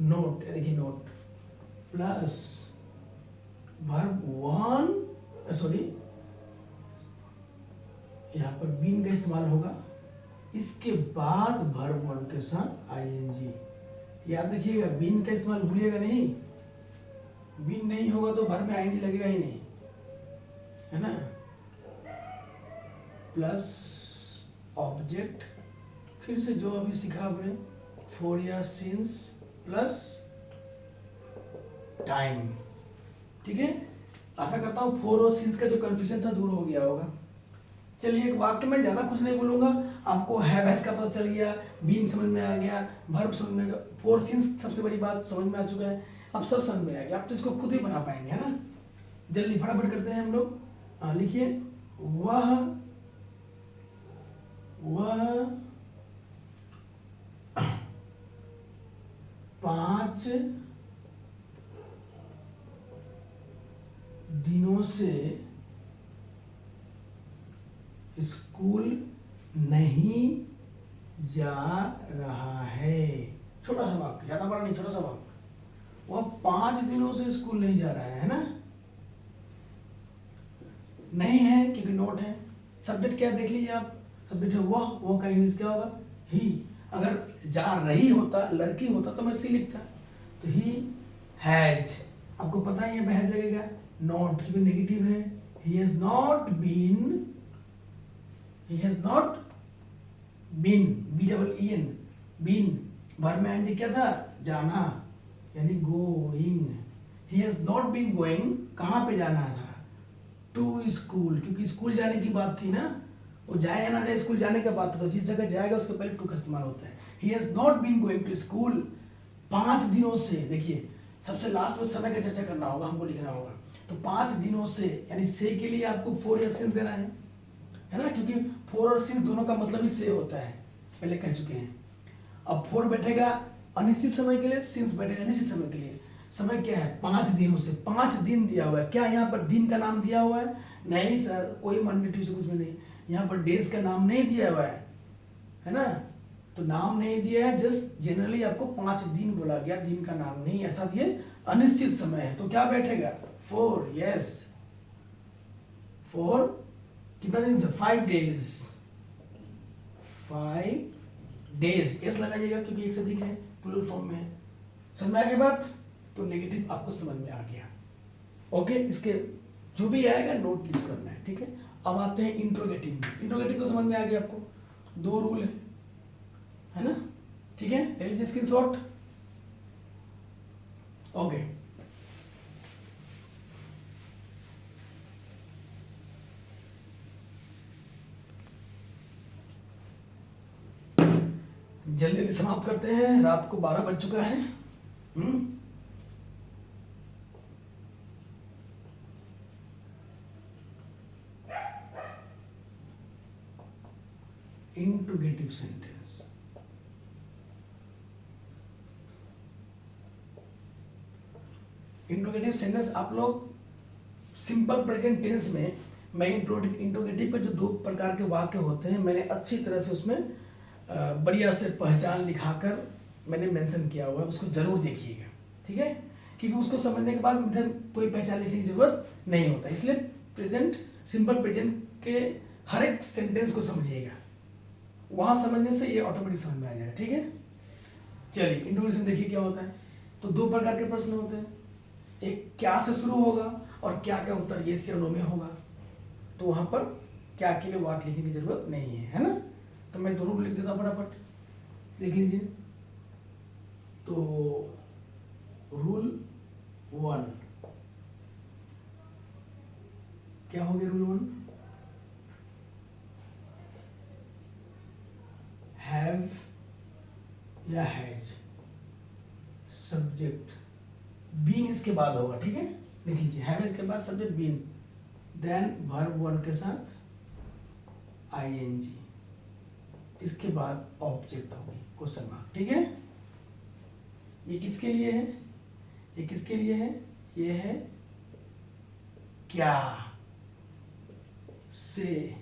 Speaker 1: नोट, देखिए note plus verb one, sorry यहां पर बीन का इस्तेमाल होगा, इसके बाद वर्ब वन के साथ आईएनजी। याद रखिएगा बीन का इस्तेमाल भूलिएगा नहीं, बीन नहीं होगा तो वर्ब में आईएनजी लगेगा ही नहीं, है ना। प्लस ऑब्जेक्ट, फिर से जो अभी सीखा आपने, फॉर या सिंस प्लस टाइम, ठीक है। आशा करता हूं फोर और सिंस का जो कंफ्यूजन था दूर हो गया होगा। चलिए एक वाक्य में ज्यादा कुछ नहीं बोलूंगा, आपको हैव हैज का पता चल गया, बीन समझ में आ गया, वर्ब समझ में आ गया, फोर सिंस सबसे बड़ी बात समझ में आ चुका है, अब सब समझ में आ गया, आप तो इसको खुद ही बना पाएंगे, है ना। जल्दी फटाफट करते हैं हम लोग। लिखिए वह 5 दिनों से स्कूल नहीं जा रहा है। छोटा सा वाक्य, ज्यादा बड़ा नहीं, छोटा सा वाक्य। वह 5 दिनों से स्कूल नहीं जा रहा है ना। नहीं है क्योंकि नोट है। सब्जेक्ट क्या देख लीजिए आप, सब्जेक्ट है वो का इंग्लिश क्या होगा, ही। अगर जा रही होता, लड़की होता तो मैं सी लिखता, तो ही हैज, आपको पता ही है हैज लगेगा, नॉट क्योंकि नेगेटिव है। He has not been, he has not been, B-E-E-N, been, verb में आएंगे क्या था, जाना, यानी going। he has not been going, कहाँ पे जाना था, to school, क्योंकि स्कूल जाने की बात थी ना, वो जाए या ना जाए स्कूल जाने का बात था, तो जिस जगह जाएगा उसके पहले टू का इस्तेमाल होता है। he has not been going to school, 5 दिनों से, देखिए सबसे लास्ट में समय का चर्चा करना होगा, हमको लिखना होगा, तो 5 दिनों से, यानी से के लिए आपको 4 या सिंस देना है ना, क्योंकि 4 और सिंस दोनों का मतलब ही से होता है, पहले कह चुके हैं। अब 4 बैठेगा अनिश्चित समय के लिए, सिंस बैठेगा निश्चित समय के लिए। समय क्या है, 5 दिनों से, 5 दिन दिया हुआ है। क्या यहाँ पर दिन का नाम दिया हुआ है, नहीं सर, कोई मंडे ट्यूसडे कुछ भी नहीं, यहाँ पर डेज का नाम नहीं दिया हुआ है ना, तो नाम नहीं दिया है, जस्ट जनरली आपको 5 दिन बोला गया, दिन का नाम नहीं, अर्थात ये अनिश्चित समय है। तो क्या बैठेगा, 4, यस 4, कितना दिन से, 5 डेज, 5 डेज, एस लगाइएगा क्योंकि एक से अधिक है, प्लूरल फॉर्म में है। समझ में आ गई बात, तो नेगेटिव आपको समझ में आ गया। ओके, इसके जो भी आएगा नोट लिस्ट करना है, ठीक है। अब आते हैं इंट्रोगेटिव। इंट्रोगेटिव तो समझ में आ गया आपको, 2 रूल है ना, ठीक है, ले लीजिए स्क्रीनशॉट। ओके, जल्दी जल्दी समाप्त करते हैं, रात को 12 बज चुका है। इंट्रोगेटिव सेंटेंस, इंट्रोगेटिव सेंटेंस आप लोग सिंपल प्रेजेंट टेंस में, मैं इंट्रोगेटिव पे जो 2 प्रकार के वाक्य होते हैं, मैंने अच्छी तरह से उसमें बढ़िया से पहचान लिखाकर मैंने मेंशन किया हुआ है, उसको जरूर देखिएगा, ठीक है, क्योंकि उसको समझने के बाद इधर कोई पहचान लिखने की जरूरत नहीं होता। इसलिए प्रेजेंट, सिंपल प्रेजेंट के हर एक सेंटेंस को समझिएगा, वहां समझने से ये ऑटोमेटिक समझ में आ जाएगा, ठीक है। चलिए इंट्रोडक्शन देखिए क्या होता है। तो दो प्रकार के प्रश्न होते हैं, एक क्या से शुरू होगा और क्या का उत्तर यस या नो में होगा। तो वहां पर क्या के लिए व्हाट लिखने की जरूरत नहीं है ना। तो मैं दोनों लिख देता हूं फटाफट, देख लीजिए। तो रूल 1 क्या हो गया? रूल 1 हैव या हैज, सब्जेक्ट बीन इसके बाद होगा, ठीक है, लिख लीजिए। हैव इसके बाद सब्जेक्ट बीन, देन वर्ब 1 के साथ आईएनजी, इसके बाद ऑब्जेक्ट होगी क्वेश्चन मार्क, ठीक है। ये किसके लिए है? ये किसके लिए है? ये है क्या से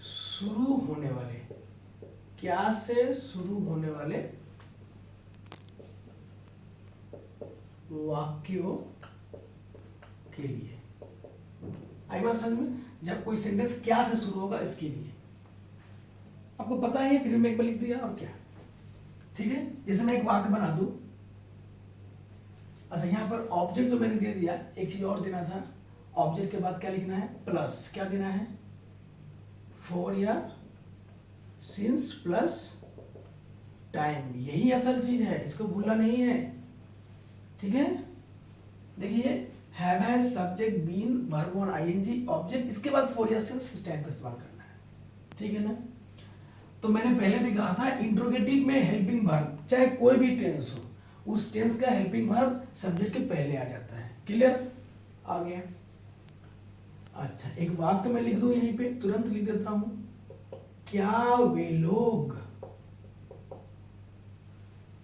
Speaker 1: शुरू होने वाले, क्या से शुरू होने वाले वाक्यों के लिए। आई बात समझ में? जब कोई सेंटेंस क्या से शुरू होगा इसके लिए, आपको पता है, फिर मैं एक बार लिख दिया और क्या, ठीक है। जैसे मैं एक वाक्य बना दूं, अच्छा यहाँ पर ऑब्जेक्ट तो मैंने दे दिया, एक चीज और देना था, ऑब्जेक्ट के बाद क्या लिखना है? प्लस, क्या देना है? फॉर या सिंस प्लस टाइम, यही असल चीज है, इसको भूलना नहीं है, ठीक है। देखिए have has subject been verb 1 ING object, इसके बाद फॉर या सिंस प्लस टाइम का इस्तेमाल करना है, ठीक है ना। तो मैंने पहले भी कहा था इंट्रोगेटिव में हेल्पिंग वर्ब चाहे कोई भी टेंस हो, उस टेंस का हेल्पिंग वर्ब सब्जेक्ट के पहले आ जाता है। क्लियर? आ गया। अच्छा एक वाक्य मैं लिख दूं यहीं पे, तुरंत लिख देता हूं, क्या वे लोग,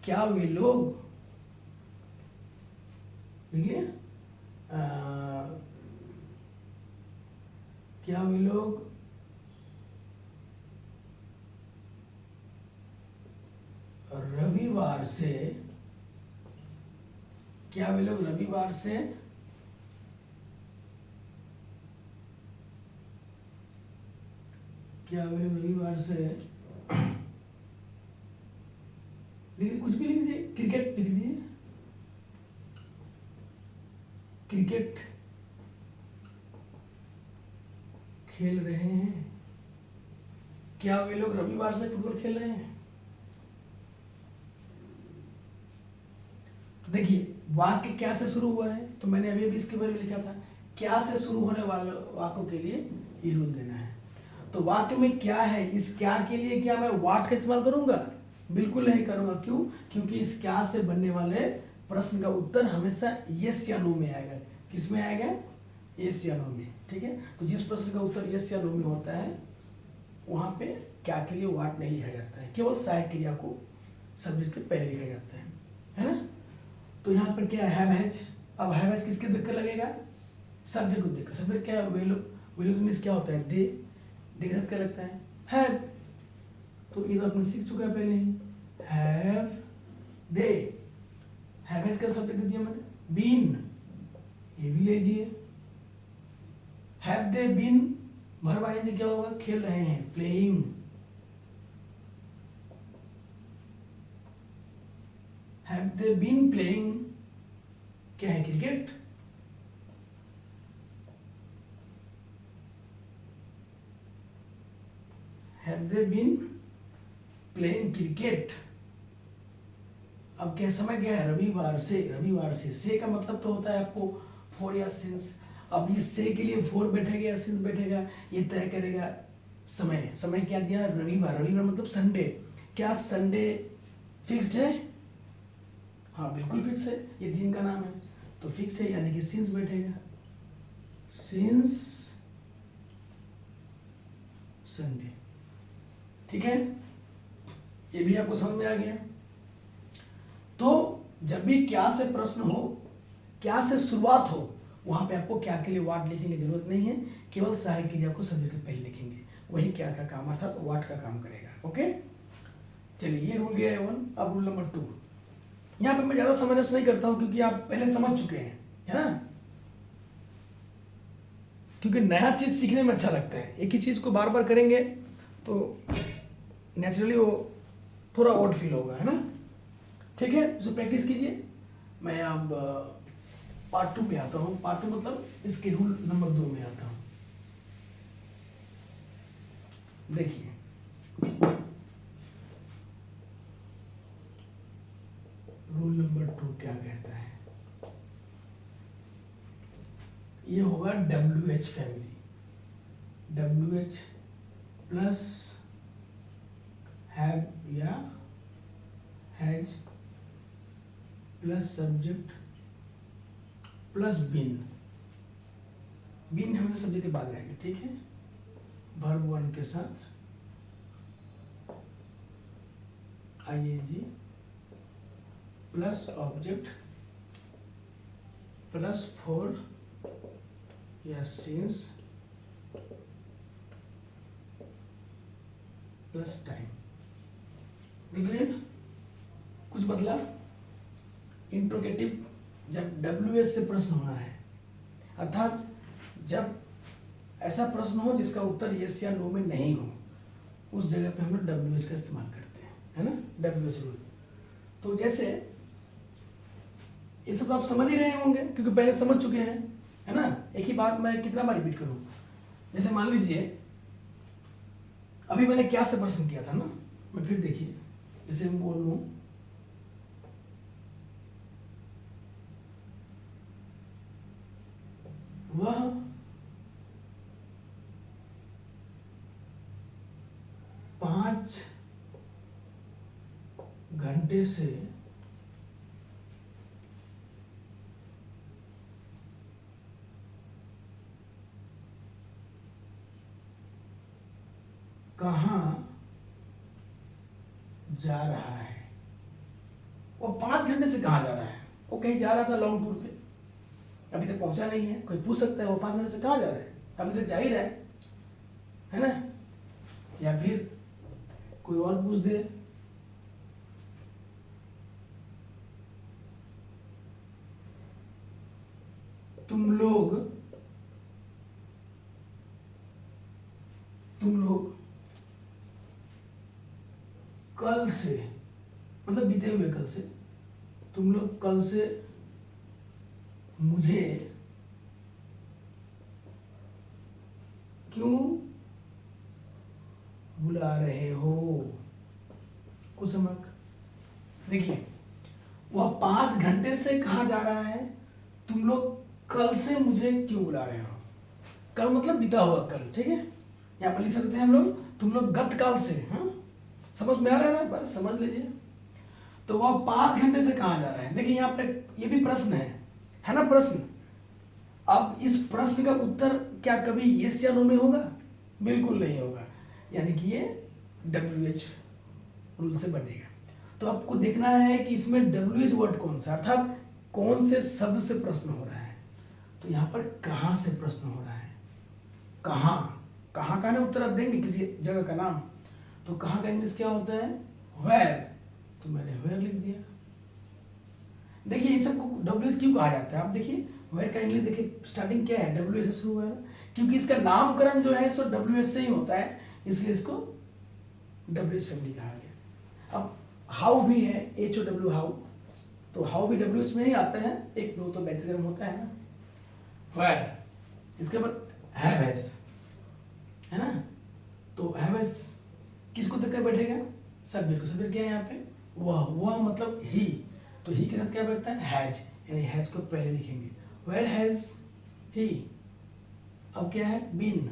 Speaker 1: क्या वे लोग, लिखिए, क्या वे लोग रविवार से, क्या वे लोग रविवार से क्या वे लोग रविवार से कुछ भी लिख दीजिए, क्रिकेट लिख दीजिए, क्रिकेट खेल रहे हैं, क्या वे लोग रविवार से फुटबॉल खेल रहे हैं। तो देखिए वाक्य क्या से शुरू हुआ है, तो मैंने अभी भी इसके बारे में लिखा था, क्या से शुरू होने वाले वाक्यों के लिए ये रूल देना है। तो वाक्य में क्या है, इस क्या के लिए क्या मैं व्हाट का इस्तेमाल करूंगा? बिल्कुल नहीं करूंगा। क्यों? क्योंकि इस क्या से बनने वाले प्रश्न का उत्तर हमेशा यस या नो में आएगा। किस में आएगा? यस या नो में, ठीक है। तो जिस प्रश्न का उत्तर यस या नो में होता है वहां पे क्या के लिए व्हाट नहीं लिखा जाता है, केवल सहायक क्रिया को सब्जेक्ट के पहले लिखा जाता है ना। तो यहाँ पर क्या है? Have has. अब हैव हैज किसके देख कर लगेगा? सब्जेक्ट को देखकर। सब्जेक्ट क्या है? वे लोग मीन्स क्या होता है? दे के साथ क्या लगता है? हैव। तो ये तो आपने सीख चुका है पहले ही, हैव दे। हैव हैज का सब्जेक्ट दे दिया मैंने, बीन, ये भी लीजिए। हैव दे बीन वर्ब आएंगे, क्या होगा? खेल रहे हैं, playing. Have they been playing, क्या है? Cricket. Have they been playing cricket. अब क्या समय क्या है? रविवार से। रविवार से का मतलब तो होता है आपको फॉर या सिंस। अब इस से के लिए फॉर बैठेगा या सिंस बैठेगा, ये तय करेगा समय। समय क्या दिया? रविवार। रविवार मतलब संडे। क्या संडे फिक्स्ड है? हाँ बिल्कुल फिक्स है, ये दिन का नाम है तो फिक्स है, यानी कि सिंस बैठेगा, सिंस संडे। ठीक है, ये भी आपको समझ में आ गया। तो जब भी क्या से प्रश्न हो, क्या से शुरुआत हो, वहां पे आपको क्या के लिए वाट लिखने की जरूरत नहीं है, केवल सहायक क्रिया को सब्जेक्ट के पहले लिखेंगे, वही क्या का काम अर्थात वाट का काम करेगा। ओके। चलिए ये रूल गया है 1। अब रूल नंबर 2। यहाँ पे मैं ज़्यादा समझ नहीं करता हूँ क्योंकि आप पहले समझ चुके हैं, है ना, क्योंकि नया चीज़ सीखने में अच्छा लगता है। एक ही चीज़ को बार बार करेंगे तो नेचुरली वो थोड़ा ऑड फील होगा, है ना। ठीक है, उसे प्रैक्टिस कीजिए। मैं अब पार्ट 2 पे आता हूँ। पार्ट 2 मतलब इसके रूल नंबर 2 में आता हूँ। देखिए रूल नंबर 2 क्या कहता है। ये होगा WH family. WH plus have या has plus subject plus been. Been हमेशा सब्जेक्ट के बाद आएगा, ठीक है। वर्ब 1 के साथ ING plus object plus for या सिंस प्लस टाइम। देख लीजिए कुछ बदला। इंट्रोगेटिव जब WH से प्रश्न होना है, अर्थात जब ऐसा प्रश्न हो जिसका उत्तर यस या नो में नहीं हो, उस जगह पे हम लोग WH का इस्तेमाल करते हैं, है ना, WH रूल। तो जैसे ये सब आप समझ ही रहे होंगे क्योंकि पहले समझ चुके हैं, है ना। एक ही बात मैं कितना बार रिपीट करूं। जैसे मान लीजिए अभी मैंने क्या से प्रश्न किया था ना, मैं फिर देखिए, जैसे मैं बोल लूं वह 5 घंटे से कहाँ जा रहा है। वो 5 घंटे से कहाँ जा रहा है? वो कहीं जा रहा था लॉन्ग टूर पे, अभी तक पहुंचा नहीं है। कोई पूछ सकता है वो 5 घंटे से कहाँ जा रहा है, अभी तक जा ही रहा है ना। या फिर कोई और पूछ दे तुम लोग कल से, मतलब बीते हुए कल से, तुम लोग कल से मुझे क्यों बुला रहे हो। कुछ समझ। देखिए वह 5 घंटे से कहाँ जा रहा है, तुम लोग कल से मुझे क्यों बुला रहे हो। कल मतलब बीता हुआ कल, ठीक है। यहाँ पर लिख सकते हैं हम लोग तुम लोग गत काल से। हाँ, समझ में आ रहा है ना, बस समझ लीजिए। तो वह 5 घंटे से कहाँ जा रहा है। देखिए यहाँ पे ये भी प्रश्न है ना, प्रश्न। अब इस प्रश्न का उत्तर क्या कभी यस या नो में होगा? बिल्कुल नहीं होगा, यानी कि ये WH रूल से बनेगा। तो आपको देखना है कि इसमें WH वर्ड कौन सा, अर्थात कौन से शब्द से प्रश्न हो रहा है। तो यहाँ पर कहाँ से प्रश्न हो रहा है। कहाँ का ना उत्तर आप देंगे किसी जगह का नाम, तो कहाँ का इंग्लिश क्या होता है, वेयर। तो मैंने वेयर लिख दिया। देखिए इन सबको WH क्यों कहा जाता है, आप देखिए वेयर का इंग्लिश देखिए स्टार्टिंग क्या है, WH से शुरू हुआ है, क्योंकि इसका नामकरण जो है सो WH से ही होता है, इसलिए इसको WH फैमिली कहा गया। अब हाउ भी है, HOW हाउ, तो हाउ भी WH में ही आता है। 1 2 तो व्यतिक्रम होता है ना। वेयर, इसके बाद हैव है ना, तो हैव किसको देकर बैठेगा, सब्जेक्ट को। सब्जेक्ट क्या है यहाँ पे, वह मतलब ही, तो ही के साथ क्या बैठता है, हैज, यानी हैज को पहले लिखेंगे। Where has he. अब क्या है, बीन।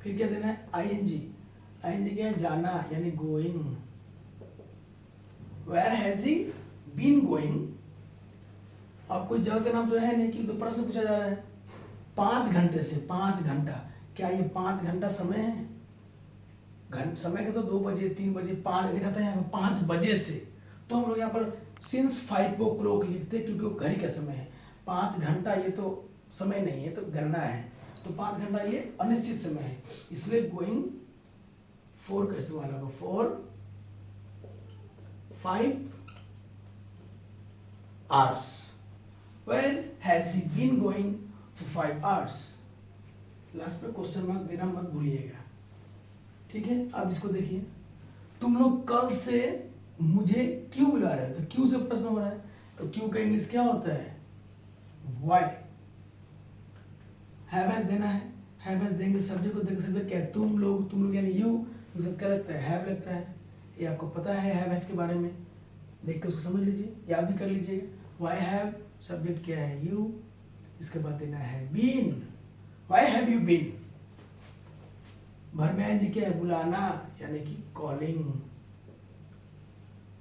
Speaker 1: फिर क्या देना है, ING क्या है, जाना, यानी going. Where has he been going. अब कोई जगह का नाम तो है नहीं, कि तो प्रश्न पूछा जा रहा है 5 घंटे से। 5 घंटा, क्या ये 5 घंटा समय है? समय का तो 2 बजे 3 बजे 5 रहता है, यहाँ पर 5 बजे से। तो हम लोग यहाँ पर सिंस 5 o'clock लिखते हैं, क्योंकि वो घड़ी का समय है। 5 घंटा ये तो समय नहीं है, तो गणना है। तो 5 घंटा ये अनिश्चित समय है, इसलिए गोइंग 4 का इस्तेमाल होगा, 4 5 hours. Where has he been going for 5 hours? Last में क्वेश्चन मार्क देना मत भूलिएगा, ठीक है। अब इसको देखिए, तुम लोग कल से मुझे क्यों बुला रहे हो, तो क्यों से प्रश्न हो रहा है, तो क्यों का इंग्लिश क्या होता है, वाई। हैव हैज देना है, हैव हैज देंगे, सब्जेक्ट को देंगे, सब्जेक्ट क्या है, तुम लोग यानी यू, क्या लगता है, हैव लगता है। ये आपको पता है हैव हैज के बारे में, देख के उसको समझ लीजिए, याद भी कर लीजिएगा। वाई हैव, सब्जेक्ट क्या है, यू, इसके बाद देना है been, why have you been. भर में आएंगे क्या है, बुलाना, यानी कि कॉलिंग।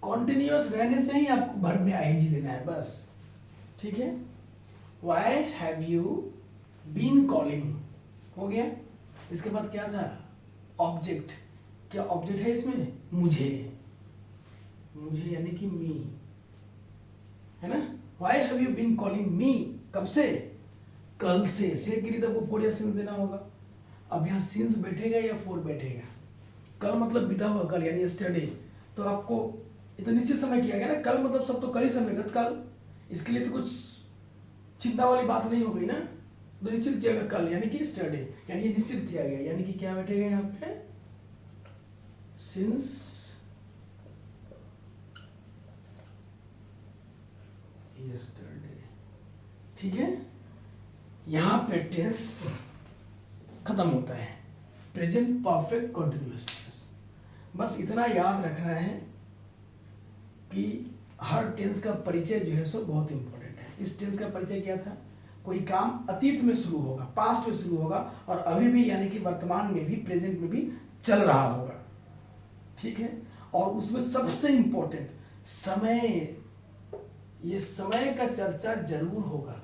Speaker 1: कॉन्टिन्यूअस रहने से ही आपको भर में आईएनजी देना है बस, ठीक है। Why have you been calling, हो गया। इसके बाद क्या था, ऑब्जेक्ट, क्या ऑब्जेक्ट है इसमें, मुझे यानी कि मी, है ना। Why have you been calling me, कब से, कल से के लिए तो आपको 4 या सिंस देना होगा। अब यहाँ सिंस बैठेगा या 4 बैठेगा, कल मतलब बीता हुआ कल यानी यस्टरडे, तो आपको इतना निश्चित समय किया गया ना, कल मतलब सब तो कल ही समय, गतकाल, इसके लिए तो कुछ चिंता वाली बात नहीं हो गई ना, तो निश्चित किया गया कल यानी कि यस्टरडे, यानी ये निश्चित किया गया, यानी कि क्या बैठेगा यहाँ पे, सिंस यस्टरडे, ठीक है। यहां पे टेंस खत्म होता है, प्रेजेंट परफेक्ट कंटिन्यूअस टेंस। बस इतना याद रखना है कि हर टेंस का परिचय जो है सो बहुत इंपॉर्टेंट है। इस टेंस का परिचय क्या था, कोई काम अतीत में शुरू होगा, पास्ट में शुरू होगा, और अभी भी यानी कि वर्तमान में भी, प्रेजेंट में भी चल रहा होगा, ठीक है। और उसमें सबसे इंपॉर्टेंट समय, ये समय का चर्चा जरूर होगा।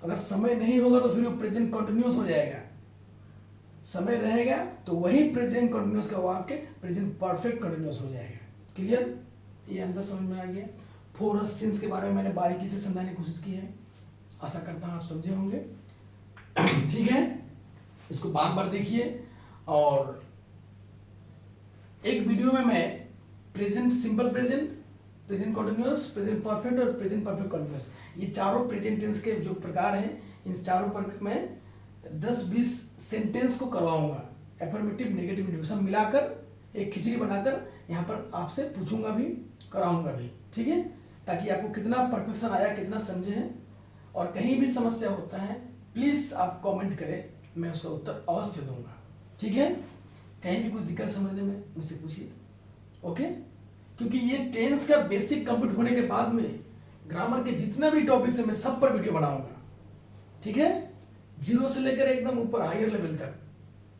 Speaker 1: अगर समय नहीं होगा तो फिर वो प्रेजेंट कंटिन्यूअस हो जाएगा, समय रहेगा तो वही प्रेजेंट कंटिन्यूअस का वाक्य प्रेजेंट परफेक्ट कंटिन्यूअस हो जाएगा। क्लियर, ये अंदर समझ में आ गया। 4 सिंस के बारे में मैंने बारीकी से समझाने की कोशिश की है, आशा करता हूं आप समझे होंगे, ठीक है। इसको बार बार देखिए, और एक वीडियो में मैं present simple present, present continuous, present perfect और प्रेजेंट परफेक्ट कंटिन्यूअस, ये चारों प्रेजेंट टेंस के जो प्रकार हैं, इन चारों पर मैं 10-20 सेंटेंस को करवाऊंगा, एफर्मेटिव नेगेटिव नेगेटिव सब मिलाकर एक खिचड़ी बनाकर यहाँ पर आपसे पूछूंगा भी, कराऊंगा भी, ठीक है। ताकि आपको कितना परफेक्शन आया, कितना समझे हैं, और कहीं भी समस्या होता है प्लीज आप कमेंट करें, मैं उसका उत्तर अवश्य दूंगा, ठीक है। कहीं भी कुछ दिक्कत समझने में मुझसे पूछिए, ओके। क्योंकि ये टेंस का बेसिक कंप्लीट होने के बाद में ग्रामर के जितने भी टॉपिक्स हैं मैं सब पर वीडियो बनाऊंगा, ठीक है। 0 से लेकर एकदम ऊपर हायर लेवल तक,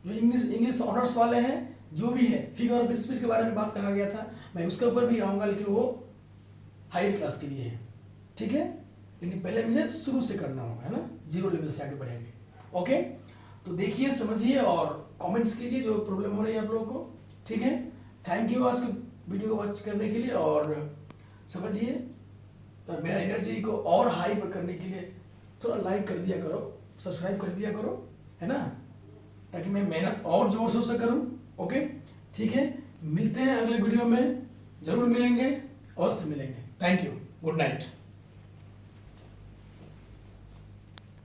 Speaker 1: जो इंग्लिश ऑनर्स वाले हैं, जो भी है, फिगर ऑफ स्पीच के बारे में बात कहा गया था, मैं उसके ऊपर भी आऊंगा, लेकिन वो हायर क्लास के लिए है, ठीक है। लेकिन पहले मुझे शुरू से करना होगा, है ना, 0 लेवल से आगे बढ़ेंगे, ओके। तो देखिए, समझिए और कमेंट्स कीजिए जो प्रॉब्लम हो रही है आप लोगों को, ठीक है। थैंक यू आज के वीडियो को वॉच करने के लिए, और समझिए, तो मेरा एनर्जी को और हाई पर करने के लिए थोड़ा लाइक कर दिया करो, सब्सक्राइब कर दिया करो, है ना, ताकि मैं मेहनत और जोर शोर से करूं, ओके, ठीक है। मिलते हैं अगले वीडियो में, जरूर मिलेंगे, अवश्य मिलेंगे। Thank you, good night.